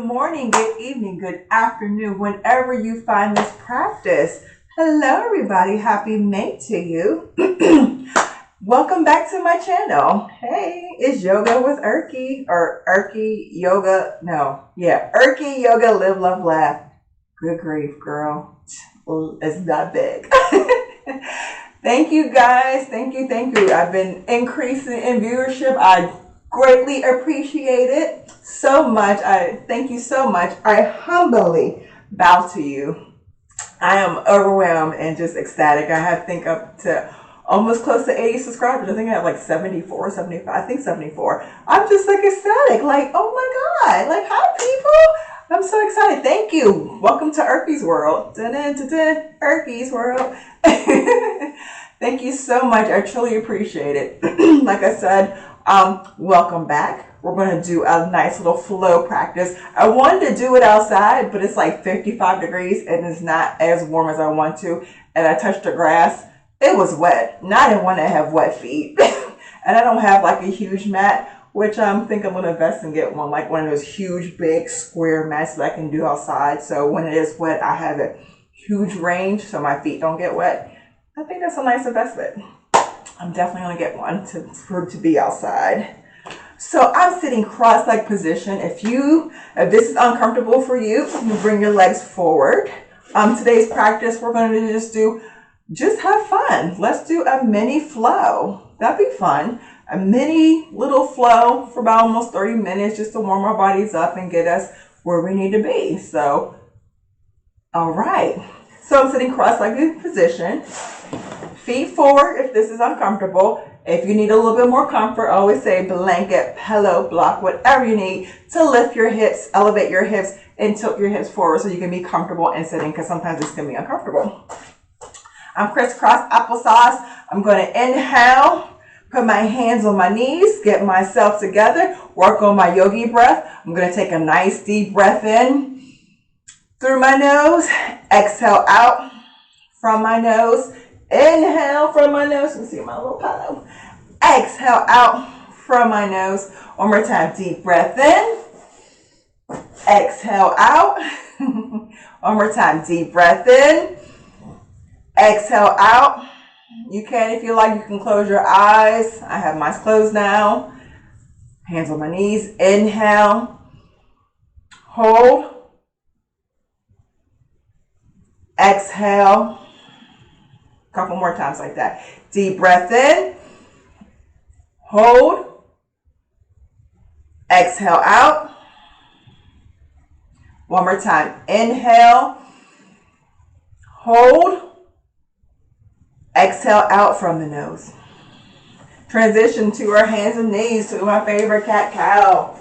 good morning, good evening, good afternoon, whenever you find this practice. Hello, everybody. Happy May to you. Welcome back to my channel. Hey, it's Yoga with Erky, or Erky Yoga. No, yeah, Erky Yoga Live, Love, Laugh. Good grief, girl. It's not big. Thank you, guys. Thank you. I've been increasing in viewership. I greatly appreciate it so much. Thank you so much. I humbly bow to you. I am overwhelmed and just ecstatic. I have think up to almost close to 80 subscribers. I think I have like 74, 75. I think 74. I'm just like ecstatic. Like, oh my God. Like, hi, people. I'm so excited. Thank you. Welcome to Erky's World. Erky's World. Thank you so much. I truly appreciate it. Like I said, welcome back. We're going to do a nice little flow practice. I wanted to do it outside, but it's like 55 degrees and it's not as warm as I want to. And I touched the grass. It was wet. And I didn't want to have wet feet. And I don't have like a huge mat, which I'm thinking I'm going to invest and get one, like one of those huge, big square mats that I can do outside. So when it is wet, I have a huge range so my feet don't get wet. I think that's a nice investment. I'm definitely going to get one to be outside. So I'm sitting cross-legged position. If this is uncomfortable for you, you bring your legs forward. Today's practice, we're going to just have fun. Let's do a mini flow. That'd be fun. A mini little flow for about almost 30 minutes just to warm our bodies up and get us where we need to be. So, all right. So I'm sitting cross-legged position. Feet forward if this is uncomfortable. If you need a little bit more comfort, I always say blanket, pillow, block, whatever you need to lift your hips, elevate your hips, and tilt your hips forward so you can be comfortable in sitting, because sometimes it's going to be uncomfortable. I'm crisscross applesauce. I'm going to inhale, put my hands on my knees, get myself together, work on my yogi breath. I'm going to take a nice deep breath in through my nose, exhale out from my nose. Inhale from my nose. You can see my little pillow. Exhale out from my nose. One more time. Deep breath in. Exhale out. One more time. Deep breath in. Exhale out. You can, if you like, you can close your eyes. I have mine closed now. Hands on my knees. Inhale. Hold. Exhale. Couple more times like that. Deep breath in. Hold. Exhale out. One more time. Inhale. Hold. Exhale out from the nose. Transition to our hands and knees to my favorite cat-cow.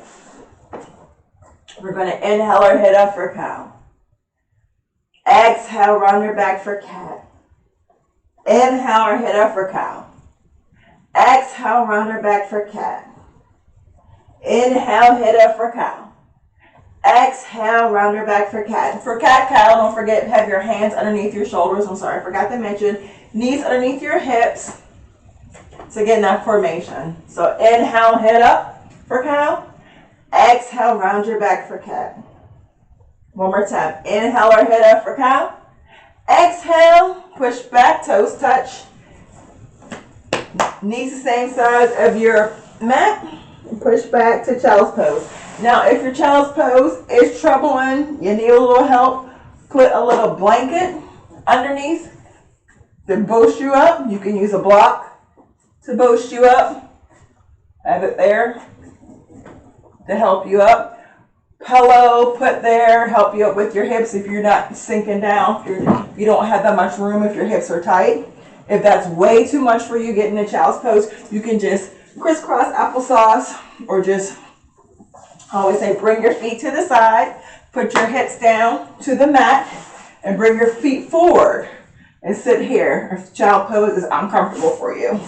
We're going to inhale our head up for cow. Exhale, round your back for cat. Inhale or head up for cow. Exhale, round her back for cat. Inhale, head up for cow. Exhale, round her back for cat. For cat cow, don't forget, have your hands underneath your shoulders. I'm sorry, I forgot to mention. Knees underneath your hips to get in that formation. So inhale, head up for cow. Exhale, round your back for cat. One more time. Inhale or head up for cow. Exhale, push back, toes touch. Knees the same size of your mat. Push back to child's pose. Now, if your child's pose is troubling, you need a little help, put a little blanket underneath to boost you up. You can use a block to boost you up. Have it there to help you up. Pillow put there, help you up with your hips if you're not sinking down, if you don't have that much room, if your hips are tight. If that's way too much for you, get in the child's pose, you can just crisscross applesauce, or just, I always say, bring your feet to the side, put your hips down to the mat, and bring your feet forward and sit here. If child pose is uncomfortable for you.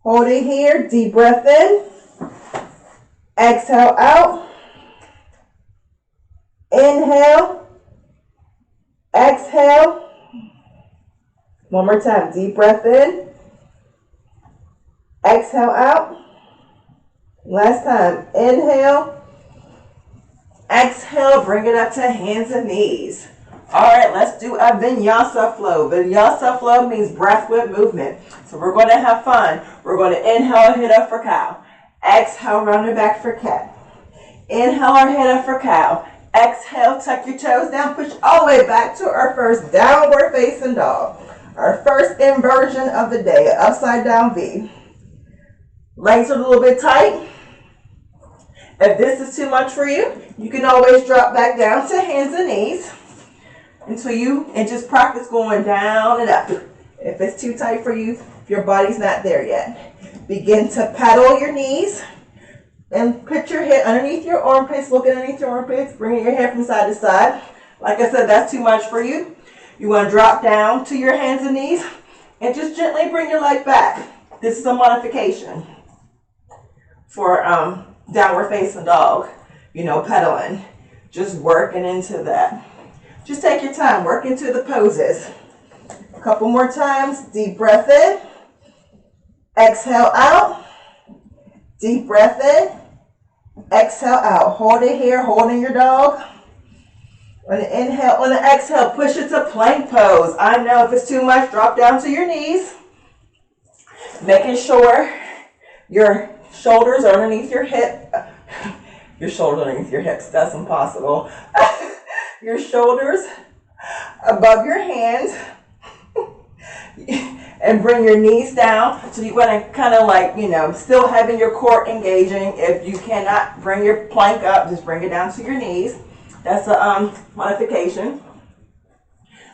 Hold it here, deep breath in. Exhale out. Inhale. Exhale. One more time. Deep breath in. Exhale out. Last time. Inhale. Exhale, bring it up to hands and knees. All right, let's do a Vinyasa Flow. Vinyasa Flow means breath with movement. So we're going to have fun. We're going to inhale, hit up for cow. Exhale, round it back for cat. Inhale or hit up for cow. Exhale, tuck your toes down, push all the way back to our first downward facing dog. Our first inversion of the day, an upside down V. Legs are a little bit tight. If this is too much for you, you can always drop back down to hands and knees and just practice going down and up. If it's too tight for you, if your body's not there yet, begin to pedal your knees and put your head underneath your armpits, look underneath your armpits, bringing your head from side to side. Like I said, that's too much for you. You want to drop down to your hands and knees and just gently bring your leg back. This is a modification for downward facing dog, pedaling, just working into that. Just take your time, work into the poses. A couple more times, deep breath in, exhale out, deep breath in, exhale out. Hold it here, holding your dog. On the inhale, on the exhale, push it to plank pose. I know if it's too much, drop down to your knees, making sure your shoulders are underneath your hip. Your shoulders underneath your hips, that's impossible. Your shoulders above your hands. And bring your knees down. So you want to kind of still having your core engaging. If you cannot bring your plank up, just bring it down to your knees. That's a modification.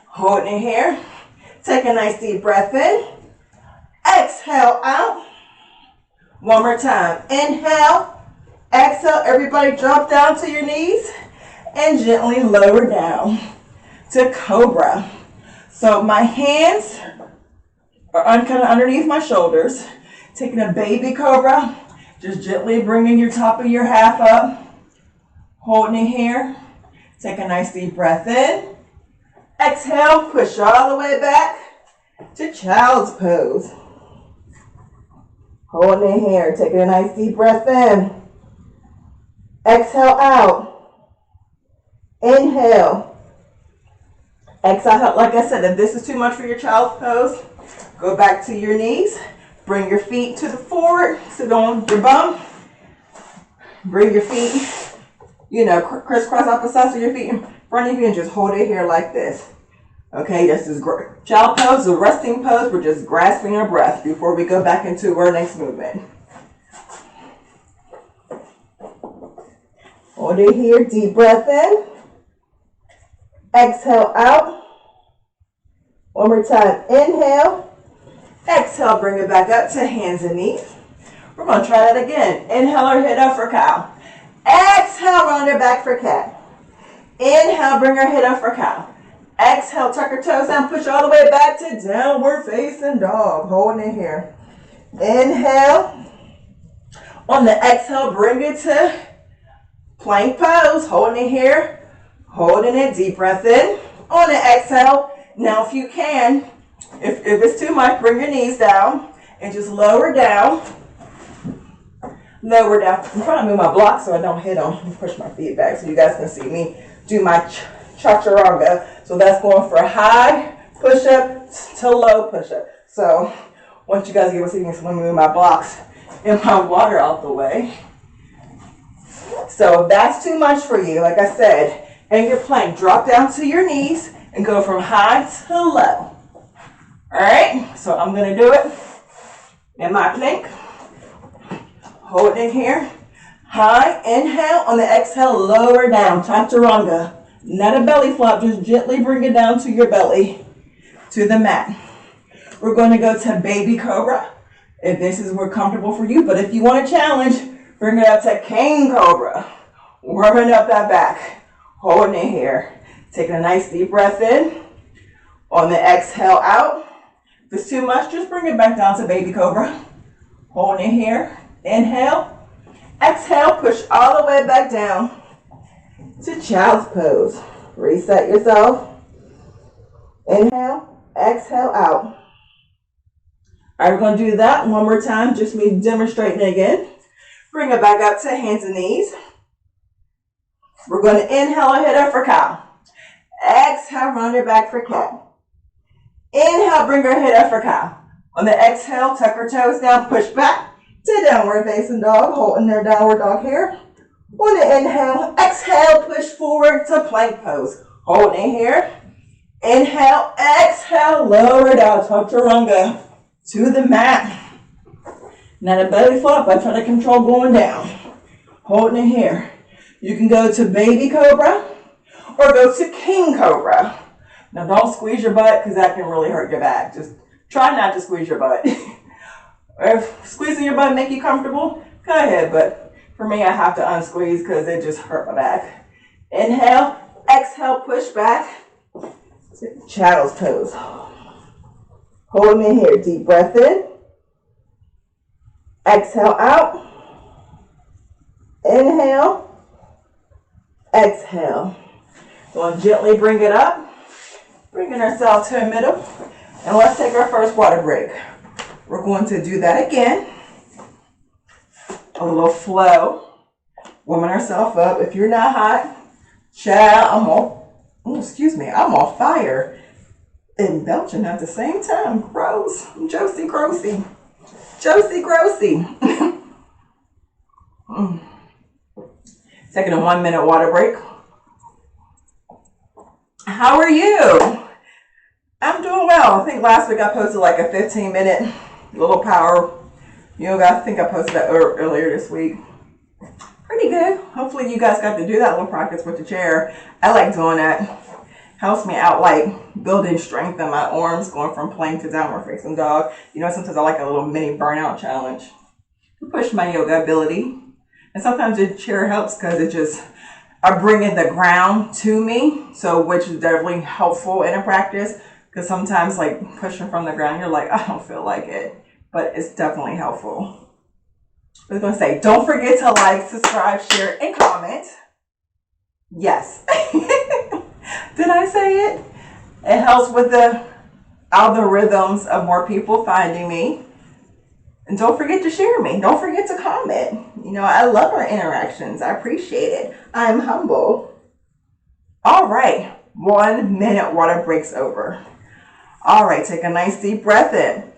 Holding it here. Take a nice deep breath in. Exhale out. One more time. Inhale. Exhale. Everybody drop down to your knees and gently lower down to Cobra. So my hands are kind of underneath my shoulders. Taking a baby Cobra. Just gently bringing your top of your half up. Holding it here. Take a nice deep breath in. Exhale, push all the way back to child's pose. Holding it here. Taking a nice deep breath in. Exhale out. Inhale. Exhale out. Like I said, if this is too much for your child's pose, go back to your knees. Bring your feet to the forward. Sit on your bum. Bring your feet, crisscross opposite of your feet in front of you and just hold it here like this. Okay, this is child pose, the resting pose. We're just grasping our breath before we go back into our next movement. Hold it here, deep breath in. Exhale out. One more time, inhale. Exhale, bring it back up to hands and knees. We're going to try that again. Inhale or hit up for cow. Exhale, round her back for cat. Inhale, bring her head up for cow. Exhale, tuck her toes down, push all the way back to downward facing dog. Holding it here. Inhale. On the exhale, bring it to plank pose. Holding it here. Holding it, deep breath in. On the exhale, now if you can, if it's too much, bring your knees down and just lower down. Lower down. I'm trying to move my blocks so I don't hit them. Push my feet back so you guys can see me do my Chaturanga. So that's going for high push-up to low push-up. So once you guys get to see me, so let me move my blocks and my water out the way. So if that's too much for you, like I said, in your plank, drop down to your knees and go from high to low. All right, so I'm going to do it in my plank. Hold it here. High, inhale. On the exhale, lower down. Chaturanga. Not a belly flop. Just gently bring it down to your belly, to the mat. We're going to go to baby Cobra, if this is more comfortable for you. But if you want a challenge, bring it up to King Cobra. Warming up that back. Holding it here. Taking a nice deep breath in. On the exhale out. If it's too much, just bring it back down to baby Cobra. Holding it here. Inhale. Exhale. Push all the way back down to child's pose. Reset yourself. Inhale. Exhale out. All right, we're going to do that one more time. Just me demonstrating again. Bring it back up to hands and knees. We're going to inhale and hit up for cow. Exhale, round your back for cat. Inhale, bring her head up for cow. On the exhale, tuck her toes down, push back to downward facing dog, holding their downward dog here. On the inhale, exhale, push forward to plank pose. Holding it here. Inhale, exhale, lower down, Chaturanga to the mat. Now the belly flop, I try to control going down. Holding it here. You can go to baby cobra or go to king cobra. Now don't squeeze your butt because that can really hurt your back. Just try not to squeeze your butt. If squeezing your butt make you comfortable, go ahead. But for me, I have to unsqueeze because it just hurt my back. Inhale, exhale, push back. Child's pose. Hold me here. Deep breath in. Exhale out. Inhale. Exhale. We'll gently bring it up. Bringing ourselves to the middle. And let's take our first water break. We're going to do that again. A little flow. Warming ourselves up. If you're not hot, child, I'm on fire and belching at the same time. Gross. Josie Grossy. Taking a 1 minute water break. How are you? I'm doing well. I think last week I posted like a 15-minute little power yoga. I think I posted that earlier this week. Pretty good. Hopefully you guys got to do that little practice with the chair. I like doing that. Helps me out, like building strength in my arms, going from plank to downward facing dog. You know, sometimes I like a little mini burnout challenge to push my yoga ability. And sometimes the chair helps because it just, I'm bringing the ground to me. So, which is definitely helpful in a practice. Because sometimes like pushing from the ground, you're like, I don't feel like it. But it's definitely helpful. I was going to say, don't forget to like, subscribe, share, and comment. Yes. Did I say it? It helps with the algorithms of more people finding me. And don't forget to share me. Don't forget to comment. You know, I love our interactions. I appreciate it. I'm humble. All right. 1 minute water breaks over. All right. Take a nice deep breath in.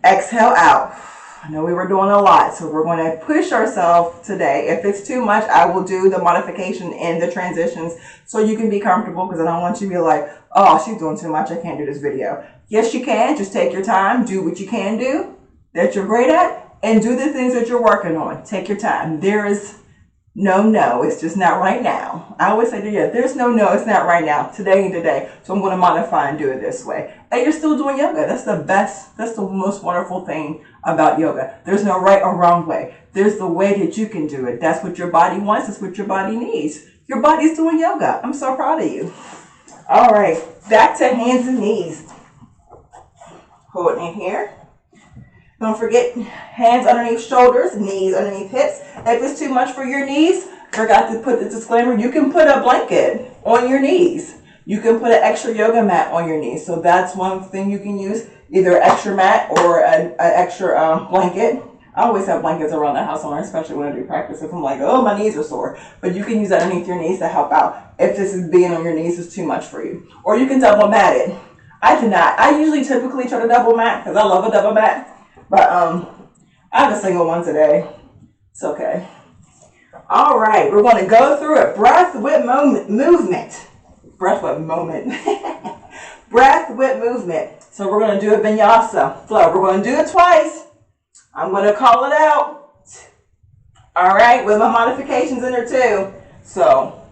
Exhale out. I know we were doing a lot, so we're going to push ourselves today. If it's too much, I will do the modification and the transitions so you can be comfortable, because I don't want you to be like, oh, she's doing too much, I can't do this video. Yes, you can. Just take your time. Do what you can do that you're great at, and do the things that you're working on. Take your time. There is no, it's just not right now. I always say to you, there's no, it's not right now. Today ain't today. So I'm going to modify and do it this way. And you're still doing yoga. That's the best, that's the most wonderful thing about yoga. There's no right or wrong way. There's the way that you can do it. That's what your body wants. That's what your body needs. Your body's doing yoga. I'm so proud of you. All right. Back to hands and knees. Holding it here. Don't forget, hands underneath shoulders, knees underneath hips. If it's too much for your knees, forgot to put the disclaimer, you can put a blanket on your knees. You can put an extra yoga mat on your knees. So that's one thing you can use, either an extra mat or an extra blanket. I always have blankets around the house, especially when I do practice. If I'm like, oh, my knees are sore. But you can use that underneath your knees to help out if this is being on your knees is too much for you. Or you can double mat it. I do not. I usually typically try to double mat because I love a double mat. But I have a single one today. It's okay. All right, we're going to go through it. Breath with movement. Breath with moment. Breath with movement. So we're going to do a Vinyasa Flow. We're going to do it twice. I'm going to call it out. All right, with my modifications in there too. So,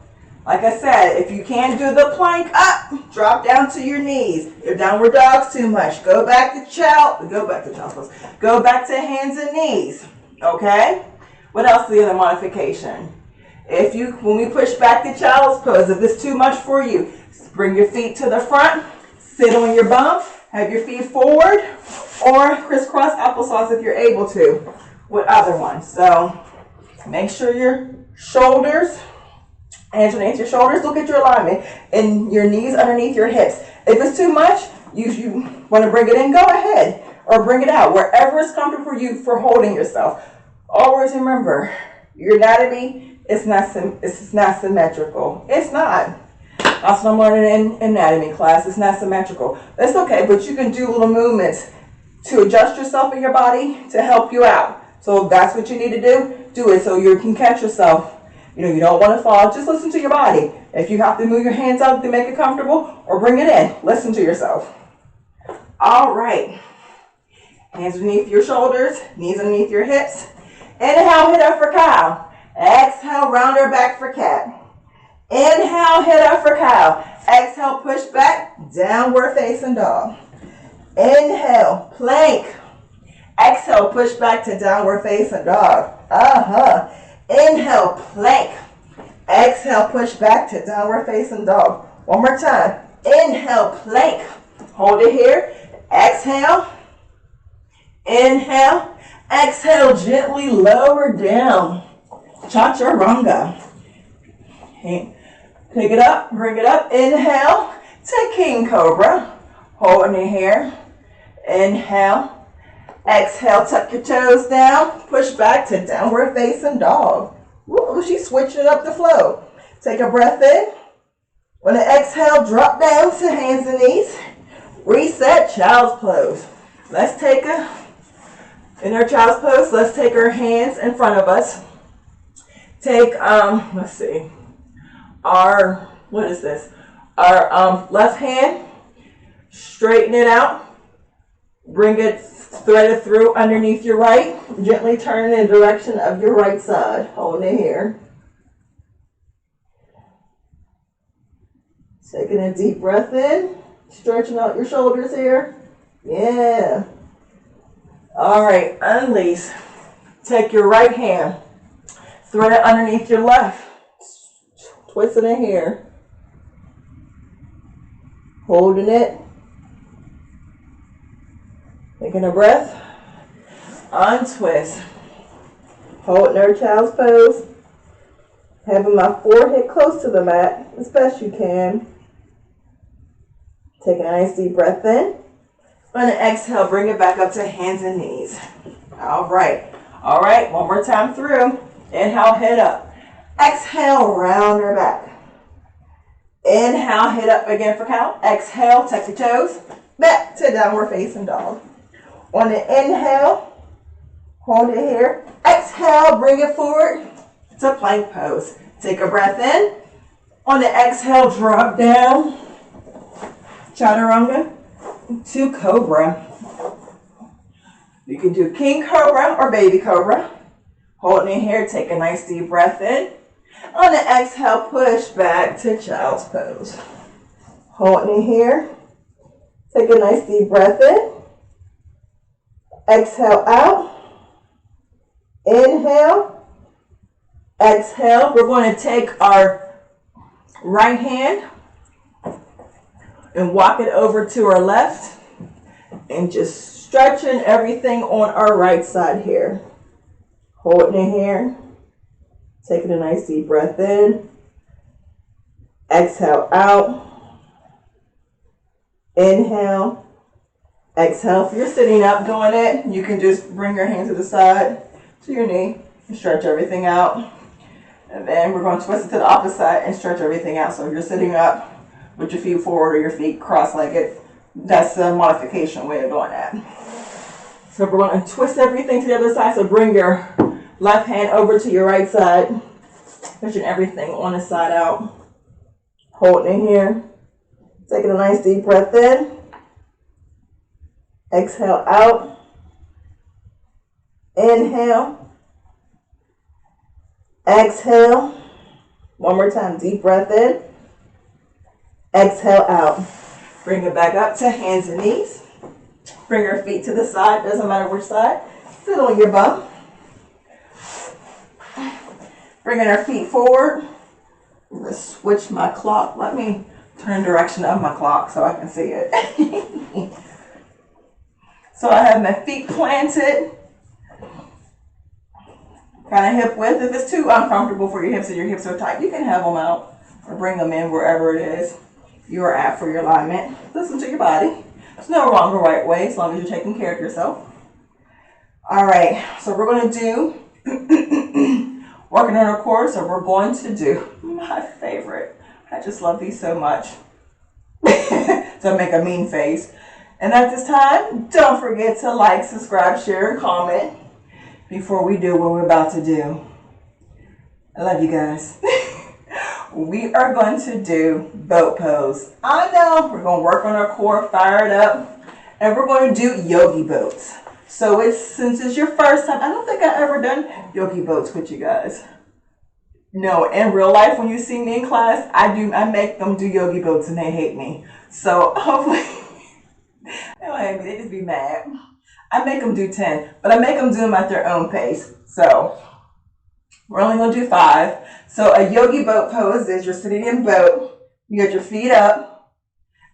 like I said, if you can't do the plank up, drop down to your knees. If downward dog's too much, go back to child's pose. Go back to hands and knees. Okay? What else is the other modification? When we push back to child's pose, if it's too much for you, bring your feet to the front, sit on your bum, have your feet forward, or crisscross applesauce if you're able to with other ones. So make sure your shoulders, hands underneath your shoulders, look at your alignment, and your knees underneath your hips. If it's too much, you want to bring it in, go ahead, or bring it out, wherever is comfortable for you for holding yourself. Always remember, your anatomy it's not symmetrical. It's not. That's what I'm learning in anatomy class. It's not symmetrical. That's okay, but you can do little movements to adjust yourself in your body to help you out. So if that's what you need to do it so you can catch yourself. You know, you don't want to fall. Just listen to your body. If you have to move your hands up to make it comfortable or bring it in, listen to yourself. All right. Hands beneath your shoulders, knees underneath your hips. Inhale, hit up for cow. Exhale, round her back for cat. Inhale, hit up for cow. Exhale, push back, downward facing dog. Inhale, plank. Exhale, push back to downward facing dog. Inhale, plank. Exhale, push back to downward facing dog. One more time. Inhale, plank. Hold it here. Exhale. Inhale. Exhale, gently lower down. Chaturanga. Pick it up, bring it up. Inhale to King Cobra. Holding it here. Inhale. Exhale, tuck your toes down. Push back to downward facing dog. Woo, she's switching up the flow. Take a breath in. On the exhale, drop down to hands and knees. Reset, child's pose. Let's take in our child's pose, let's take our hands in front of us. Take, let's see, our left hand, straighten it out, bring it, thread it through underneath your right, gently turn in the direction of your right side, hold it here. Taking a deep breath in, stretching out your shoulders here, yeah. All right, unleash, take your right hand, thread it underneath your left, twist it in here, holding it, taking a breath, untwist, holding our child's pose, having my forehead close to the mat as best you can, taking a nice deep breath in, on the exhale, bring it back up to hands and knees. All right, one more time through. Inhale, head up. Exhale, round her back. Inhale, head up again for cow. Exhale, tuck your toes. Back to downward facing dog. On the inhale, hold it here. Exhale, bring it forward to plank pose. Take a breath in. On the exhale, drop down. Chaturanga to Cobra. You can do King Cobra or Baby Cobra. Holding it here, take a nice deep breath in. On the exhale, push back to child's pose. Holding it here, take a nice deep breath in. Exhale out. Inhale. Exhale. We're going to take our right hand and walk it over to our left and just stretching everything on our right side here. Holding it here, taking a nice deep breath in, exhale out, inhale, exhale. If you're sitting up doing it, you can just bring your hand to the side, to your knee, and stretch everything out. And then we're going to twist it to the opposite side and stretch everything out. So if you're sitting up, with your feet forward or your feet cross-legged, that's a modification way of doing that. So we're going to twist everything to the other side. So bring your left hand over to your right side, pushing everything on the side out. Holding it here. Taking a nice deep breath in. Exhale out. Inhale. Exhale. One more time, deep breath in. Exhale out. Bring it back up to hands and knees. Bring your feet to the side, doesn't matter which side. Sit on your bum. Bringing our feet forward. I'm going to switch my clock. Let me turn direction of my clock so I can see it. So I have my feet planted. Kind of hip width. If it's too uncomfortable for your hips and your hips are tight, you can have them out or bring them in wherever it is you are at for your alignment. Listen to your body. There's no wrong or right way as long as you're taking care of yourself. All right, so we're going to do working on our core. So we're going to do my favorite. I just love these so much. So I make a mean face. And at this time, don't forget to like, subscribe, share, and comment before we do what we're about to do. I love you guys. We are going to do boat pose. I know we're going to work on our core, fire it up, and we're going to do yogi boats. So since it's your first time, I don't think I've ever done yogi boats with you guys. No, in real life, when you see me in class, I make them do yogi boats and they hate me. So hopefully, they don't hate me, they just be mad. I make them do 10, but I make them do them at their own pace. So we're only going to do 5. So a yogi boat pose is you're sitting in boat, you get your feet up,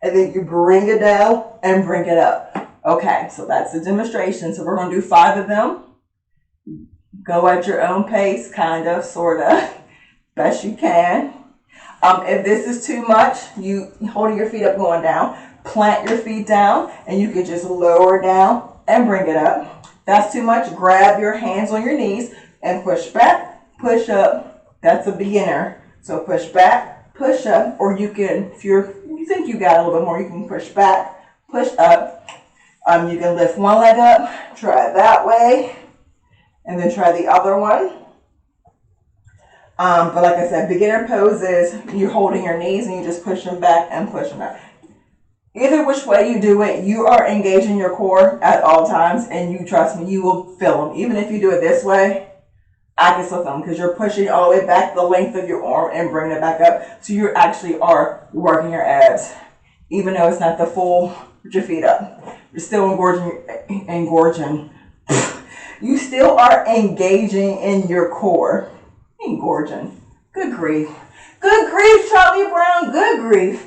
and then you bring it down and bring it up. Okay, so that's the demonstration. So we're going to do 5 of them. Go at your own pace, kind of, sort of. Best you can. If this is too much, you holding your feet up going down, plant your feet down, and you can just lower down and bring it up. That's too much. Grab your hands on your knees and push back, push up. That's a beginner. So push back, push up, or you can, if you think you got a little bit more, you can push back, push up. You can lift one leg up, try it that way, and then try the other one. But like I said, beginner poses, you're holding your knees and you just push them back and push them up. Either which way you do it, you are engaging your core at all times, and you trust me, you will feel them. Even if you do it this way, I can still feel them because you're pushing all the way back the length of your arm and bringing it back up. So you actually are working your abs, even though it's not the full, put your feet up. You're still engorging. You still are engaging in your core. Engorging. Good grief. Good grief, Charlie Brown. Good grief.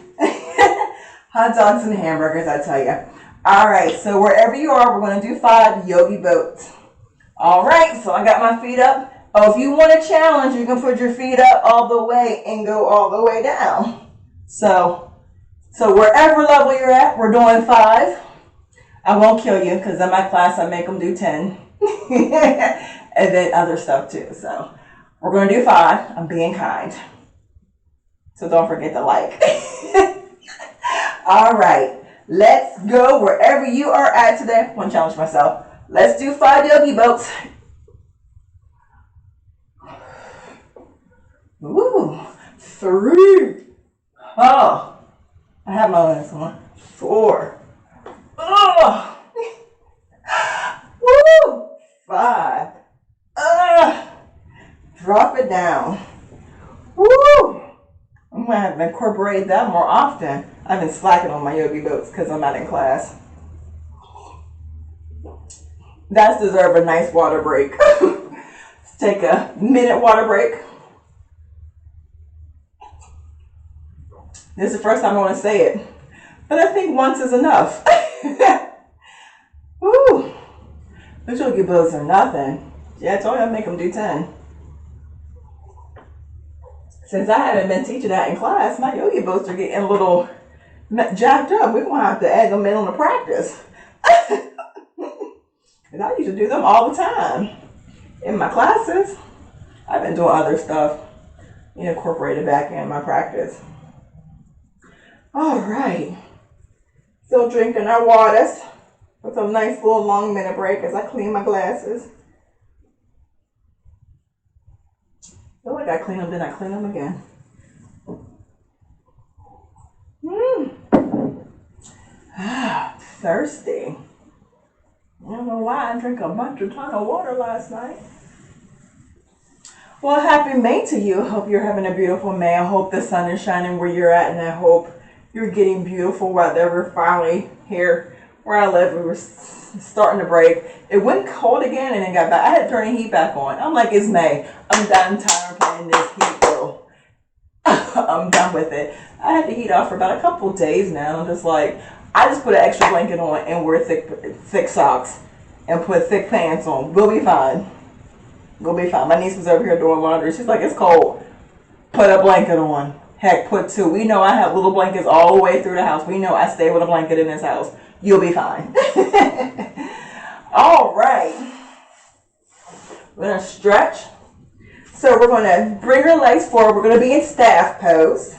Hot dogs and hamburgers, I tell you. All right, so wherever you are, we're going to do 5 yogi boats. All right, so I got my feet up. Oh, if you want a challenge, you can put your feet up all the way and go all the way down. So wherever level you're at, we're doing 5. I won't kill you because in my class, I make them do 10. And then other stuff too, so. We're going to do 5. I'm being kind. So don't forget to like. All right. Let's go wherever you are at today. I want to challenge myself. Let's do 5 yogi boats. Ooh. 3. Oh. I have my last one. 4. Oh. Woo. 5. Drop it down. Woo! I'm going to have to incorporate that more often. I've been slacking on my yogi boats because I'm not in class. That's deserve a nice water break. Let's take a minute water break. This is the first time I want to say it, but I think once is enough. Woo! Those yogi boats are nothing. Yeah, I told you I'd make them do 10. Since I haven't been teaching that in class, my yogi boats are getting a little jacked up. We're going to have to add them in on the practice. And I used to do them all the time in my classes. I've been doing other stuff, incorporated back in my practice. All right. Still drinking our waters with a nice little long minute break as I clean my glasses. I feel like I clean them, then I clean them again. Thirsty. I don't know why I drank a ton of water last night. Well, happy May to you. Hope you're having a beautiful May. I hope the sun is shining where you're at, and I hope you're getting beautiful weather. We're finally here where I live. We were starting to break. It went cold again and it got back. I had to turn the heat back on. I'm like, it's May. I'm done tired of playing this heat bill. I'm done with it. I had the heat off for about a couple of days now. I'm just like, I just put an extra blanket on and wear thick socks and put thick pants on. We'll be fine. We'll be fine. My niece was over here doing laundry. She's like, it's cold. Put a blanket on. Heck, put 2. We know I have little blankets all the way through the house. We know I stay with a blanket in this house. You'll be fine. All right. We're going to stretch. So we're going to bring our legs forward. We're going to be in staff pose.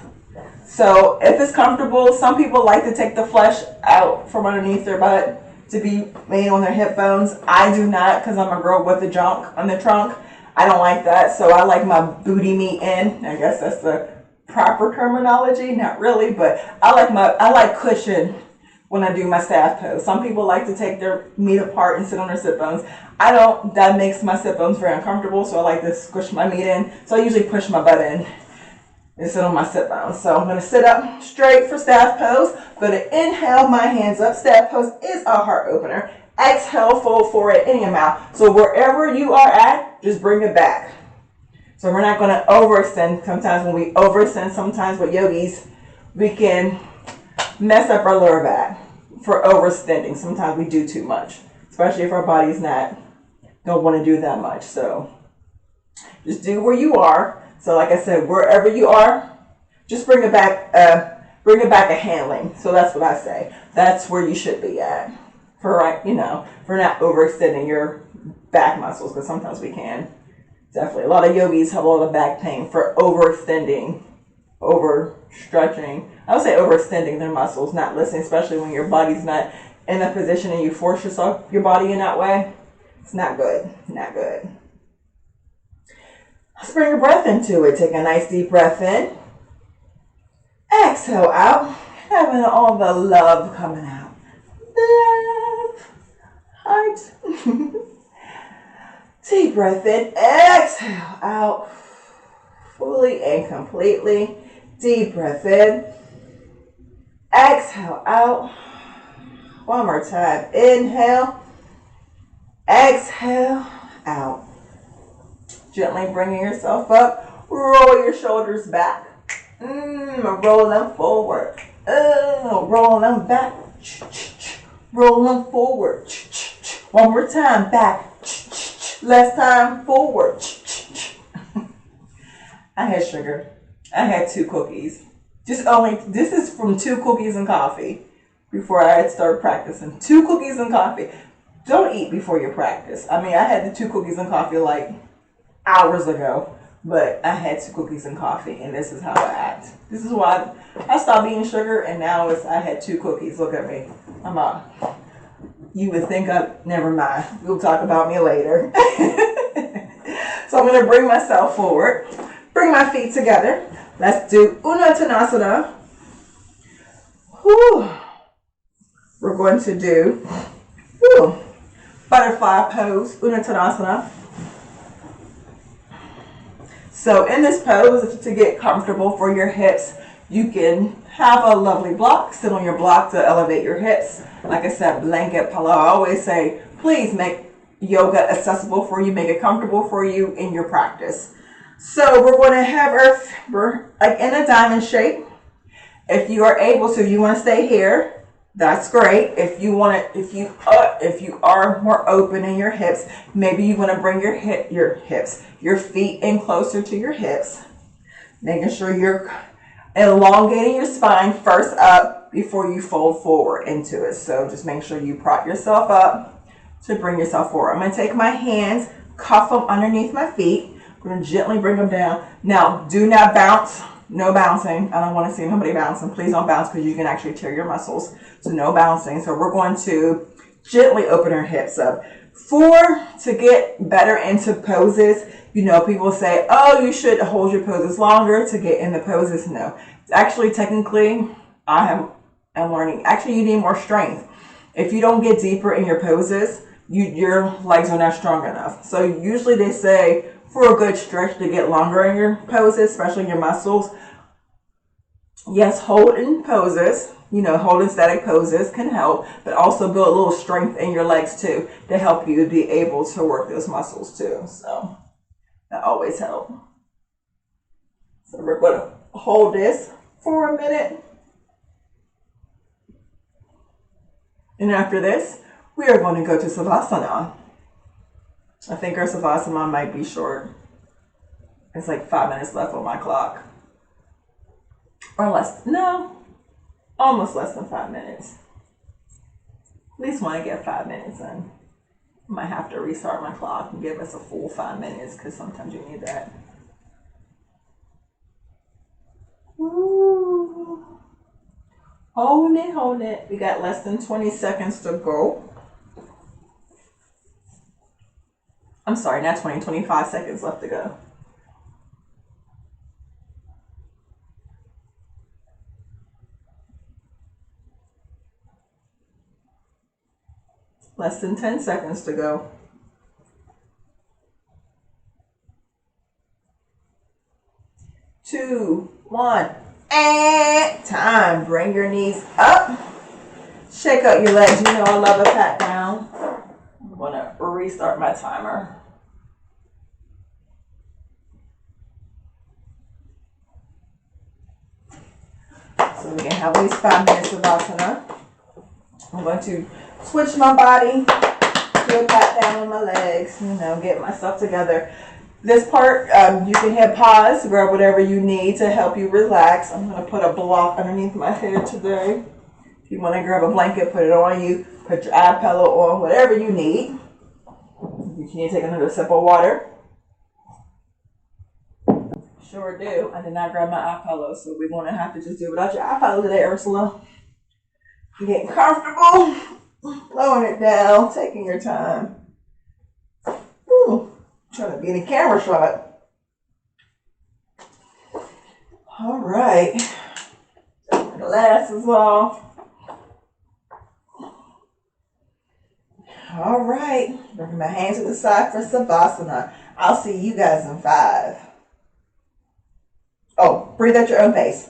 So if it's comfortable, some people like to take the flesh out from underneath their butt to be made on their hip bones. I do not, because I'm a girl with the junk on the trunk. I don't like that. So I like my booty meat in. I guess that's the proper terminology. Not really, but I like cushion when I do my staff pose. Some people like to take their meat apart and sit on their sit bones. I don't. That makes my sit bones very uncomfortable, so I like to squish my meat in. So I usually push my butt in and sit on my sit bones. So I'm going to sit up straight for staff pose. I'm going to inhale, my hands up. Staff pose is a heart opener. Exhale, fold forward in your mouth. So wherever you are at, just bring it back. So we're not going to overextend. Sometimes when we overextend, sometimes with yogis, we can mess up our lower back for overextending. Sometimes we do too much, especially if our body's don't want to do that much. So just do where you are. So like I said, wherever you are, just bring it back a handling. So that's what I say. That's where you should be at for not overextending your back muscles, because sometimes we can. Definitely. A lot of yogis have a lot of back pain for overextending, overstretching. I would say overextending their muscles, not listening, especially when your body's not in a position and you force your body in that way. It's not good. Not good. Let's bring your breath into it. Take a nice deep breath in. Exhale out. Having all the love coming out. Love. Heart. Deep breath in. Exhale out. Fully and completely. Deep breath in. Exhale out. One more time. Inhale. Exhale out. Gently bringing yourself up. Roll your shoulders back. Roll them forward. Roll them back. Roll them forward. One more time. Back. Last time. Forward. I had sugar. I had 2 cookies. This is from 2 cookies and coffee before I had started practicing. 2 cookies and coffee. Don't eat before you practice. I mean, I had the 2 cookies and coffee like hours ago, but I had 2 cookies and coffee, and this is how I act. This is why I stopped eating sugar, and now I had 2 cookies. Look at me. I'm out. You would think never mind. We'll talk about me later. So I'm going to bring myself forward. Bring my feet together. Let's do Uttanasana. We're going to do butterfly pose, Uttanasana. So in this pose, to get comfortable for your hips, you can have a lovely block. Sit on your block to elevate your hips. Like I said, blanket pillow. I always say, please make yoga accessible for you, make it comfortable for you in your practice. So we're going to have we're like in a diamond shape. If you are able to, if you want to stay here, that's great. If you are more open in your hips, maybe you want to bring your feet in closer to your hips, making sure you're elongating your spine first up before you fold forward into it. So just make sure you prop yourself up to bring yourself forward. I'm going to take my hands, cuff them underneath my feet. I'm going to gently bring them down. Now, do not bounce. No bouncing. I don't want to see nobody bouncing. Please don't bounce because you can actually tear your muscles. So no bouncing. So we're going to gently open our hips up. To get better into poses, people say, oh, you should hold your poses longer to get in the poses. No. Actually, technically, I'm learning. Actually, you need more strength. If you don't get deeper in your poses, your legs are not strong enough. So usually they say for a good stretch to get longer in your poses, especially your muscles. Yes, holding static poses can help, but also build a little strength in your legs too to help you be able to work those muscles too. So that always helps. So we're going to hold this for a minute. And after this, we are going to go to Savasana. I think our Savasana might be short. It's like 5 minutes left on my clock. Or less. No. Almost less than 5 minutes. At least want to get 5 minutes in. I might have to restart my clock and give us a full 5 minutes because sometimes you need that. Hold it, hold it. We got less than 20 seconds to go. I'm sorry, not 20, 25 seconds left to go. Less than 10 seconds to go. 2, 1, and time. Bring your knees up. Shake out your legs. You know I love a pat down. I'm going to restart my timer. So we can have at least 5 minutes of Savasana. I'm going to switch my body, do a pat down on my legs, get myself together. This part, you can hit pause, grab whatever you need to help you relax. I'm going to put a block underneath my head today. If you want to grab a blanket, put it on you. Put your eye pillow on, whatever you need. You can take another sip of water. Sure do. I did not grab my eye pillow, so we're going to have to just do it without your eye pillow today, Ursula. You're getting comfortable. Lowering it down, taking your time. Trying to be in a camera shot. All right. Take my glasses off. All right. Bring my hands to the side for Savasana. I'll see you guys in 5. Oh, breathe at your own pace.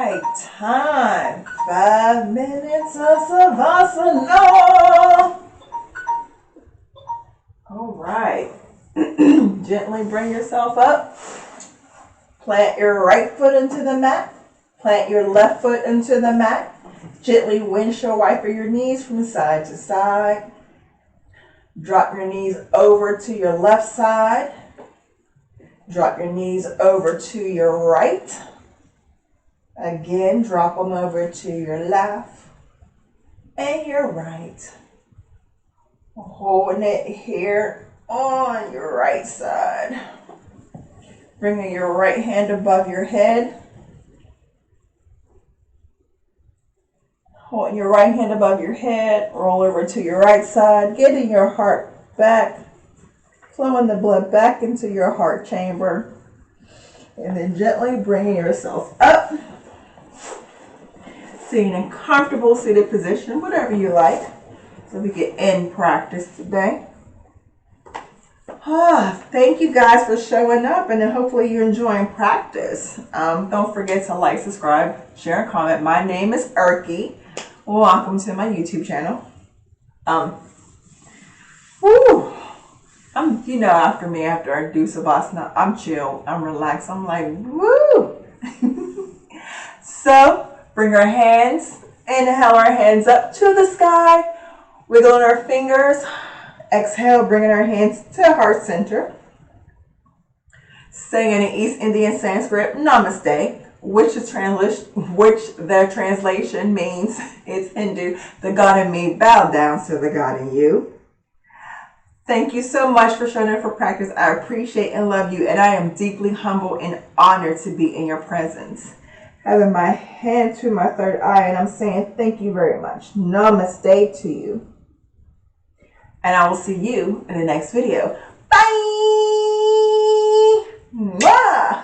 right, time. 5 minutes of Savasana. All right. Gently bring yourself up. Plant your right foot into the mat. Plant your left foot into the mat. Gently windshield wiper your knees from side to side. Drop your knees over to your left side. Drop your knees over to your right. Again, drop them over to your left and your right. Holding it here on your right side. Bringing your right hand above your head. Holding your right hand above your head. Roll over to your right side. Getting your heart back. Flowing the blood back into your heart chamber. And then gently bringing yourself up. Sitting in comfortable seated position, whatever you like. So we can end practice today. Thank you guys for showing up, and then hopefully you're enjoying practice. Don't forget to like, subscribe, share, and comment. My name is Erky. Welcome to my YouTube channel. After I do Savasana, I'm chill, I'm relaxed, I'm like, woo! So, bring our hands, inhale our hands up to the sky, wiggling our fingers. Exhale, bringing our hands to heart center. Saying in East Indian Sanskrit, Namaste, which their translation means, it's Hindu, the God in me bow down to the God in you. Thank you so much for showing up for practice. I appreciate and love you, and I am deeply humbled and honored to be in your presence. Having my hand to my third eye, and I'm saying thank you very much. Namaste to you. And I will see you in the next video. Bye! Mwah!